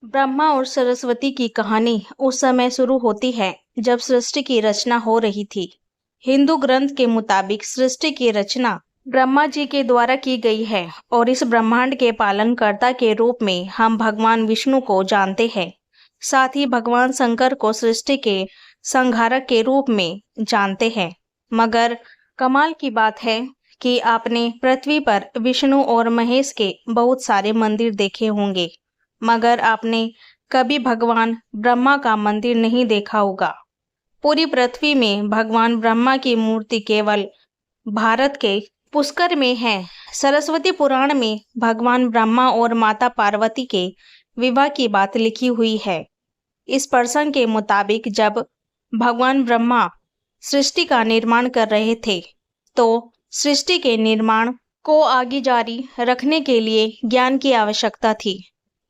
ब्रह्मा और सरस्वती की कहानी उस समय शुरू होती है जब सृष्टि की रचना हो रही थी। हिंदू ग्रंथ के मुताबिक सृष्टि की रचना ब्रह्मा जी के द्वारा की गई है और इस ब्रह्मांड के पालनकर्ता के रूप में हम भगवान विष्णु को जानते हैं। साथ ही भगवान शंकर को सृष्टि के संहारक के रूप में जानते हैं। मगर कमाल की बात है कि आपने पृथ्वी पर विष्णु और महेश के बहुत सारे मंदिर देखे होंगे, मगर आपने कभी भगवान ब्रह्मा का मंदिर नहीं देखा होगा। पूरी पृथ्वी में भगवान ब्रह्मा की मूर्ति केवल भारत के पुष्कर में है। सरस्वती पुराण में भगवान ब्रह्मा और माता पार्वती के विवाह की बात लिखी हुई है। इस प्रसंग के मुताबिक जब भगवान ब्रह्मा सृष्टि का निर्माण कर रहे थे, तो सृष्टि के निर्माण को आगे जारी रखने के लिए ज्ञान की आवश्यकता थी।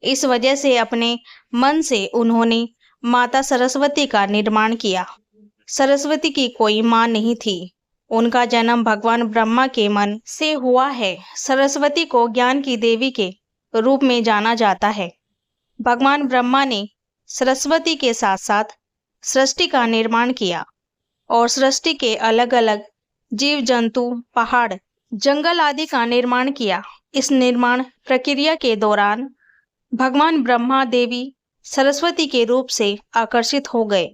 इस वजह से अपने मन से उन्होंने माता सरस्वती का निर्माण किया। सरस्वती की कोई मां नहीं थी। उनका जन्म भगवान ब्रह्मा के मन से हुआ है। सरस्वती को ज्ञान की देवी के रूप में जाना जाता है। भगवान ब्रह्मा ने सरस्वती के साथ साथ सृष्टि का निर्माण किया और सृष्टि के अलग अलग जीव जंतु, पहाड़, जंगल आदि का निर्माण किया। इस निर्माण प्रक्रिया के दौरान भगवान ब्रह्मा देवी सरस्वती के रूप से आकर्षित हो गए।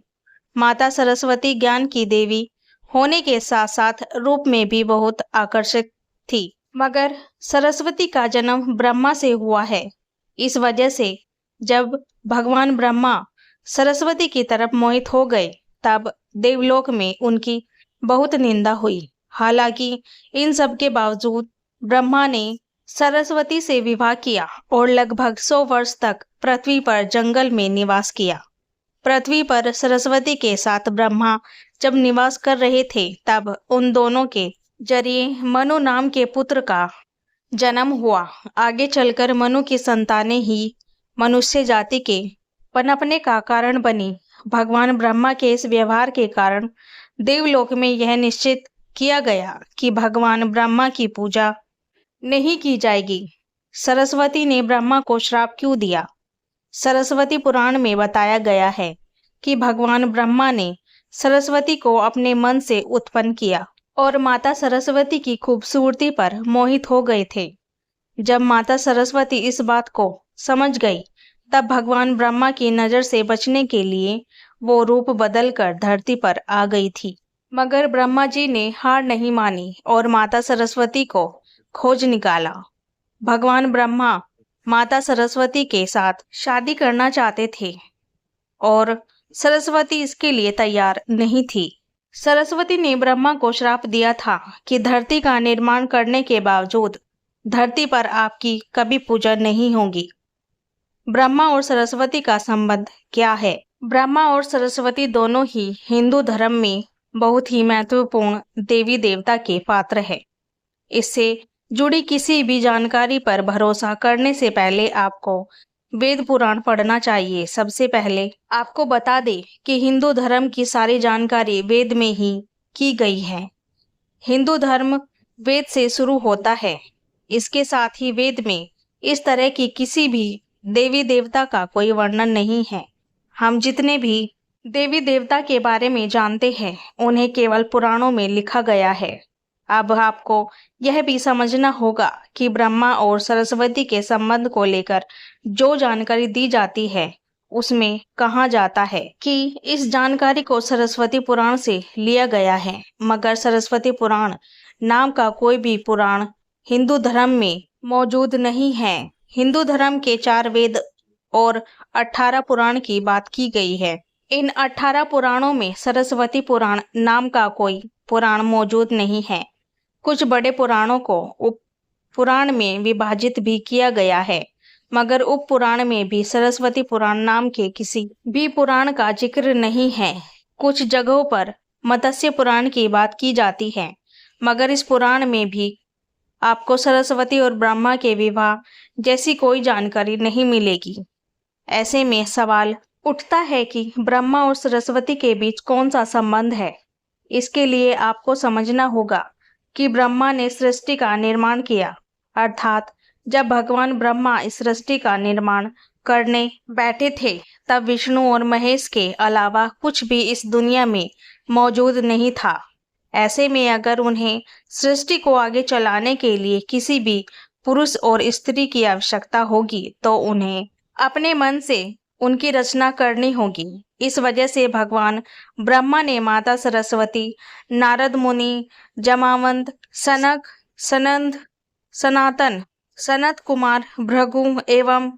माता सरस्वती ज्ञान की देवी होने के साथ साथ रूप में भी बहुत आकर्षक थी, मगर सरस्वती का जन्म ब्रह्मा से हुआ है। इस वजह से जब भगवान ब्रह्मा सरस्वती की तरफ मोहित हो गए, तब देवलोक में उनकी बहुत निंदा हुई। हालांकि इन सब के बावजूद ब्रह्मा ने सरस्वती से विवाह किया और लगभग 100 वर्ष तक पृथ्वी पर जंगल में निवास किया। पृथ्वी पर सरस्वती के साथ ब्रह्मा जब निवास कर रहे थे, तब उन दोनों के जरिए मनु नाम के पुत्र का जन्म हुआ। आगे चलकर मनु की संतानें ही मनुष्य जाति के पनपने का कारण बनी। भगवान ब्रह्मा के इस व्यवहार के कारण देवलोक में यह निश्चित किया गया कि भगवान ब्रह्मा की पूजा नहीं की जाएगी। सरस्वती ने ब्रह्मा को श्राप क्यों दिया? सरस्वती पुराण में बताया गया है कि भगवान ब्रह्मा ने सरस्वती को अपने मन से उत्पन्न किया और माता सरस्वती की खूबसूरती पर मोहित हो गए थे। जब माता सरस्वती इस बात को समझ गई, तब भगवान ब्रह्मा की नजर से बचने के लिए वो रूप बदलकर धरती पर आ गई थी। मगर ब्रह्मा जी ने हार नहीं मानी और माता सरस्वती को खोज निकाला। भगवान ब्रह्मा माता सरस्वती के साथ शादी करना चाहते थे और सरस्वती इसके लिए तैयार नहीं थी। सरस्वती ने ब्रह्मा को श्राप दिया था कि धरती का निर्माण करने के बावजूद धरती पर आपकी कभी पूजा नहीं होगी। ब्रह्मा और सरस्वती का संबंध क्या है? ब्रह्मा और सरस्वती दोनों ही हिंदू धर्म में बहुत ही महत्वपूर्ण देवी देवता के पात्र है। इससे जुड़ी किसी भी जानकारी पर भरोसा करने से पहले आपको वेद पुराण पढ़ना चाहिए। सबसे पहले आपको बता दें कि हिंदू धर्म की सारी जानकारी वेद में ही की गई है। हिंदू धर्म वेद से शुरू होता है। इसके साथ ही वेद में इस तरह की किसी भी देवी देवता का कोई वर्णन नहीं है। हम जितने भी देवी देवता के बारे में जानते हैं, उन्हें केवल पुराणों में लिखा गया है। अब आपको यह भी समझना होगा कि ब्रह्मा और सरस्वती के संबंध को लेकर जो जानकारी दी जाती है, उसमें कहा जाता है कि इस जानकारी को सरस्वती पुराण से लिया गया है, मगर सरस्वती पुराण नाम का कोई भी पुराण हिंदू धर्म में मौजूद नहीं है। हिंदू धर्म के 4 वेद और 18 पुराण की बात की गई है। इन 18 पुराणों में सरस्वती पुराण नाम का कोई पुराण मौजूद नहीं है। कुछ बड़े पुराणों को उप पुराण में विभाजित भी किया गया है, मगर उप पुराण में भी सरस्वती पुराण नाम के किसी भी पुराण का जिक्र नहीं है। कुछ जगहों पर मत्स्य पुराण की बात की जाती है, मगर इस पुराण में भी आपको सरस्वती और ब्रह्मा के विवाह जैसी कोई जानकारी नहीं मिलेगी। ऐसे में सवाल उठता है कि ब्रह्मा और सरस्वती के बीच कौन सा संबंध है। इसके लिए आपको समझना होगा कि ब्रह्मा ने सृष्टि का निर्माण किया, अर्थात जब भगवान ब्रह्मा इस सृष्टि का निर्माण करने बैठे थे तब विष्णु और महेश के अलावा कुछ भी इस दुनिया में मौजूद नहीं था। ऐसे में अगर उन्हें सृष्टि को आगे चलाने के लिए किसी भी पुरुष और स्त्री की आवश्यकता होगी तो उन्हें अपने मन से उनकी रचना करनी होगी। इस वजह से भगवान ब्रह्मा ने माता सरस्वती, नारद मुनि, जमावंत, सनक, सनंद, सनातन, सनत कुमार, भृगु एवं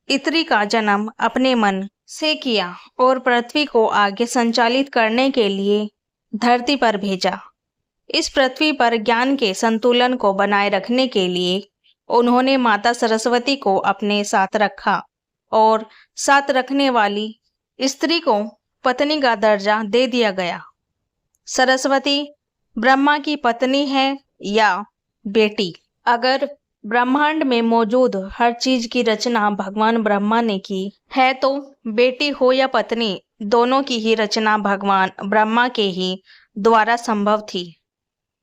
इत्री का जन्म अपने मन से किया और पृथ्वी को आगे संचालित करने के लिए धरती पर भेजा। इस पृथ्वी पर ज्ञान के संतुलन को बनाए रखने के लिए उन्होंने माता सरस्वती को अपने साथ रखा और साथ रखने वाली स्त्री को पत्नी का दर्जा दे दिया गया। सरस्वती ब्रह्मा की पत्नी है या बेटी। अगर ब्रह्मांड में मौजूद हर चीज की रचना भगवान ब्रह्मा ने की है तो बेटी हो या पत्नी, दोनों की ही रचना भगवान ब्रह्मा के ही द्वारा संभव थी।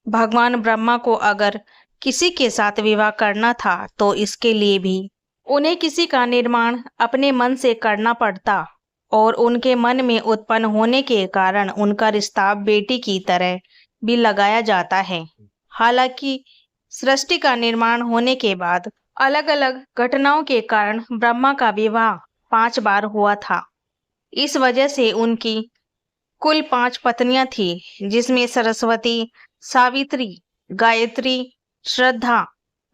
भगवान ब्रह्मा को अगर किसी के साथ विवाह करना था तो इसके लिए भी उन्हें किसी का निर्माण अपने मन से करना पड़ता और उनके मन में उत्पन्न होने के कारण उनका रिश्ता बेटी की तरह भी लगाया जाता है। हालांकि सृष्टि का निर्माण होने के बाद अलग अलग घटनाओं के कारण ब्रह्मा का विवाह 5 बार हुआ था। इस वजह से उनकी कुल 5 पत्नियां थी, जिसमें सरस्वती, सावित्री, गायत्री, श्रद्धा,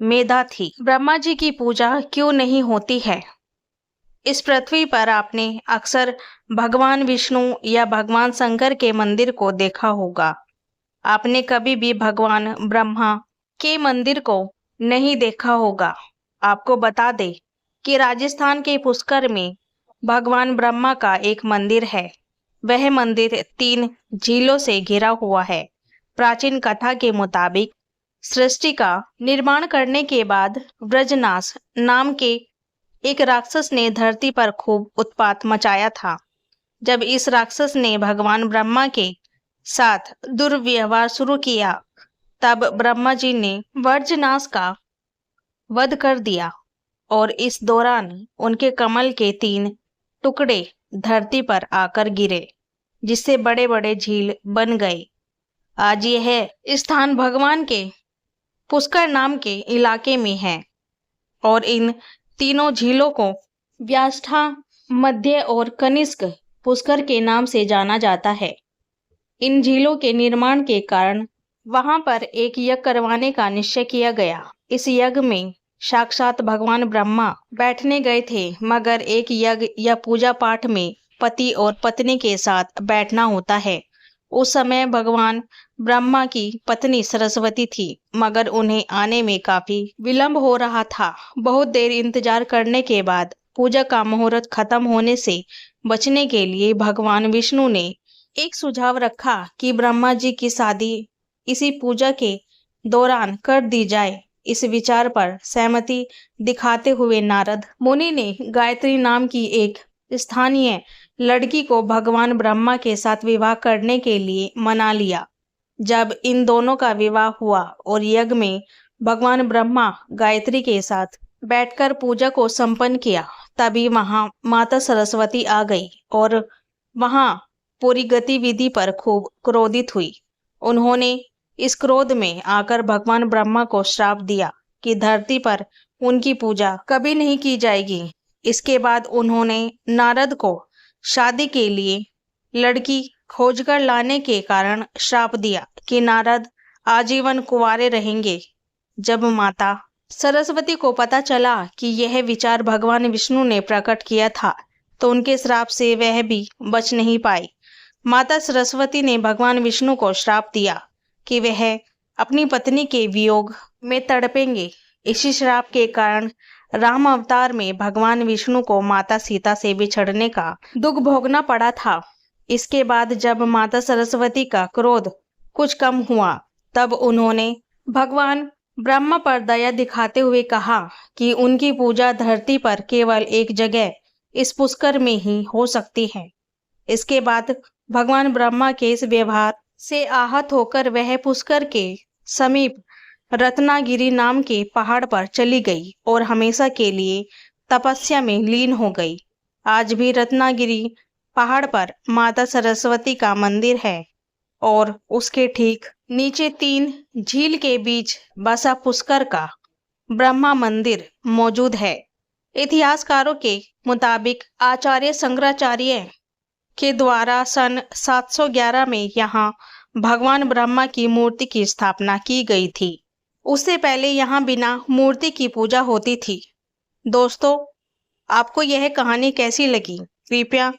मेधा थी। ब्रह्मा जी की पूजा क्यों नहीं होती है? इस पृथ्वी पर आपने अक्सर भगवान विष्णु या भगवान शंकर के मंदिर को देखा होगा। आपने कभी भी भगवान ब्रह्मा के मंदिर को नहीं देखा होगा। आपको बता दें कि राजस्थान के पुष्कर में भगवान ब्रह्मा का एक मंदिर है। वह मंदिर 3 झीलों से घिरा हुआ है। प्राचीन कथा के मुताबिक सृष्टि का निर्माण करने के बाद व्रजनाश नाम के एक राक्षस ने धरती पर खूब उत्पात मचाया था। जब इस राक्षस ने भगवान ब्रह्मा के साथ दुर्व्यवहार शुरू किया तब ब्रह्मा जी ने व्रजनाश का वध कर दिया और इस दौरान उनके कमल के 3 टुकड़े धरती पर आकर गिरे, जिससे बड़े बड़े झील बन गए। आज यह स्थान भगवान के पुष्कर नाम के इलाके में है और इन तीनों झीलों को व्याष्ठा, मध्य और कनिष्क पुष्कर के नाम से जाना जाता है। इन झीलों के निर्माण के कारण वहां पर एक यज्ञ करवाने का निश्चय किया गया। इस यज्ञ में साक्षात भगवान ब्रह्मा बैठने गए थे, मगर एक यज्ञ या पूजा पाठ में पति और पत्नी के साथ बैठना होता है। उस समय भगवान ब्रह्मा की पत्नी सरस्वती थी, मगर उन्हें आने में काफी विलंब हो रहा था। बहुत देर इंतजार करने के बाद पूजा का मुहूर्त खत्म होने से बचने के लिए भगवान विष्णु ने एक सुझाव रखा कि ब्रह्मा जी की शादी इसी पूजा के दौरान कर दी जाए। इस विचार पर सहमति दिखाते हुए नारद मुनि ने गायत्री नाम की एक स्थानीय लड़की को भगवान ब्रह्मा के साथ विवाह करने के लिए मना लिया। जब इन दोनों का विवाह हुआ और यज्ञ में भगवान ब्रह्मा गायत्री के साथ बैठकर पूजा को संपन्न किया, तभी वहां माता सरस्वती आ गई और वहां पूरी गतिविधि पर खूब क्रोधित हुई। उन्होंने इस क्रोध में आकर भगवान ब्रह्मा को श्राप दिया कि धरती पर उनकी पूजा कभी नहीं की जाएगी। इसके बाद उन्होंने नारद को शादी के लिए लड़की खोजकर लाने के कारण श्राप दिया कि नारद आजीवन कुंवारे रहेंगे। जब माता सरस्वती को पता चला कि यह विचार भगवान विष्णु ने प्रकट किया था तो उनके श्राप से वह भी बच नहीं पाई। माता सरस्वती ने भगवान विष्णु को श्राप दिया कि वह अपनी पत्नी के वियोग में तड़पेंगे। इसी श्राप के कारण राम अवतार में भगवान विष्णु को माता सीता से बिछड़ने का दुख भोगना पड़ा था। इसके बाद जब माता सरस्वती का क्रोध कुछ कम हुआ तब उन्होंने भगवान ब्रह्मा पर दया दिखाते हुए कहा कि उनकी पूजा धरती पर केवल एक जगह इस पुष्कर में ही हो सकती है। इसके बाद भगवान ब्रह्मा के इस व्यवहार से आहत होकर वह पुष्कर के समीप रत्नागिरी नाम के पहाड़ पर चली गई और हमेशा के लिए तपस्या में लीन हो गई। आज भी रत्नागिरी पहाड़ पर माता सरस्वती का मंदिर है और उसके ठीक नीचे 3 झील के बीच बसा पुष्कर का ब्रह्मा मंदिर मौजूद है। इतिहासकारों के मुताबिक आचार्य शंकराचार्य के द्वारा सन 711 में यहाँ भगवान ब्रह्मा की मूर्ति की स्थापना की गई थी। उससे पहले यहाँ बिना मूर्ति की पूजा होती थी। दोस्तों, आपको यह कहानी कैसी लगी? कृपया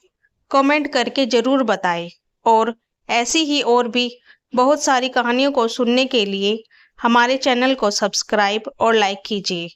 कमेंट करके ज़रूर बताएं और ऐसी ही और भी बहुत सारी कहानियों को सुनने के लिए हमारे चैनल को सब्सक्राइब और लाइक कीजिए।